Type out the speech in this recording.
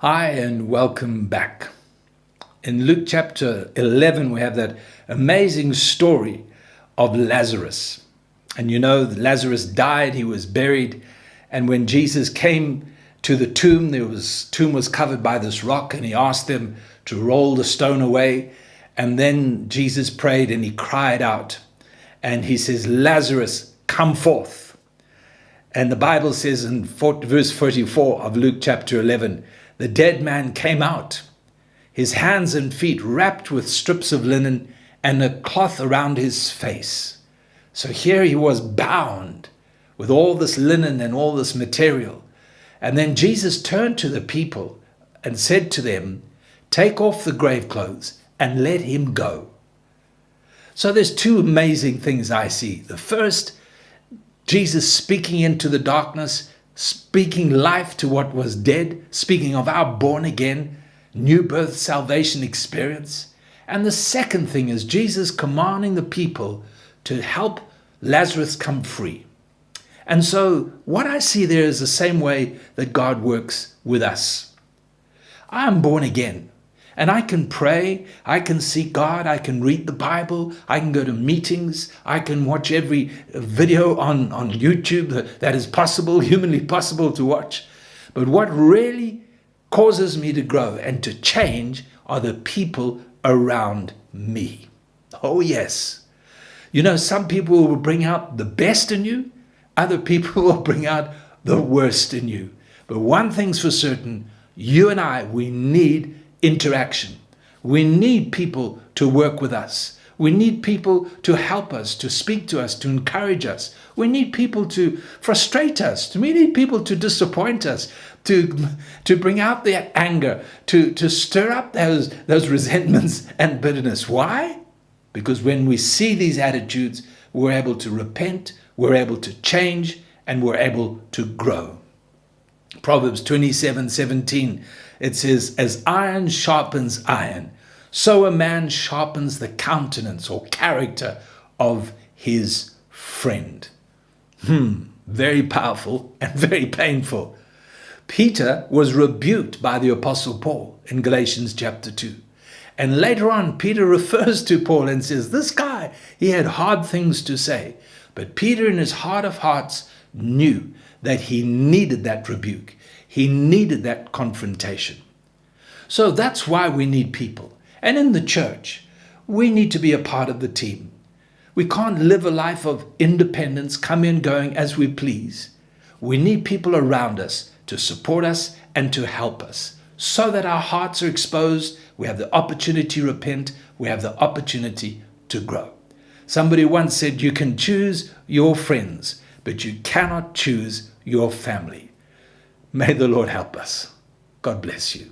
Hi and welcome back. In Luke chapter 11, we have that amazing story of Lazarus. And you know, Lazarus died, he was buried. And when Jesus came to the tomb, tomb was covered by this rock, and he asked them to roll the stone away. And then Jesus prayed and he cried out. And he says, Lazarus, come forth. And the Bible says in verse 44 of Luke chapter 11, the dead man came out, his hands and feet wrapped with strips of linen and a cloth around his face. So here he was bound with all this linen and all this material. And then Jesus turned to the people and said to them, take off the grave clothes and let him go. So there's two amazing things I see. The first, Jesus speaking into the darkness, speaking life to what was dead, speaking of our born again, new birth, salvation experience. And the second thing is Jesus commanding the people to help Lazarus come free. And so what I see there is the same way that God works with us. I am born again. And I can pray, I can seek God, I can read the Bible, I can go to meetings, I can watch every video on YouTube that is possible, humanly possible to watch. But what really causes me to grow and to change are the people around me. Oh yes. You know, some people will bring out the best in you, other people will bring out the worst in you. But one thing's for certain, you and I, we need interaction. We need people to work with us. We need people to help us, to speak to us, to encourage us. We need people to frustrate us. We need people to disappoint us, to bring out that anger, to stir up those resentments and bitterness. Why? Because when we see these attitudes, we're able to repent, we're able to change, and we're able to grow. Proverbs 27:17, it says, as iron sharpens iron, so a man sharpens the countenance or character of his friend. Very powerful and very painful. Peter was rebuked by the Apostle Paul in Galatians chapter 2. And later on, Peter refers to Paul and says, this guy, he had hard things to say. But Peter in his heart of hearts knew that he needed that rebuke. He needed that confrontation. So that's why we need people. And in the church, we need to be a part of the team. We can't live a life of independence, come in going as we please. We need people around us to support us and to help us so that our hearts are exposed. We have the opportunity to repent. We have the opportunity to grow. Somebody once said, you can choose your friends, but you cannot choose your family. May the Lord help us. God bless you.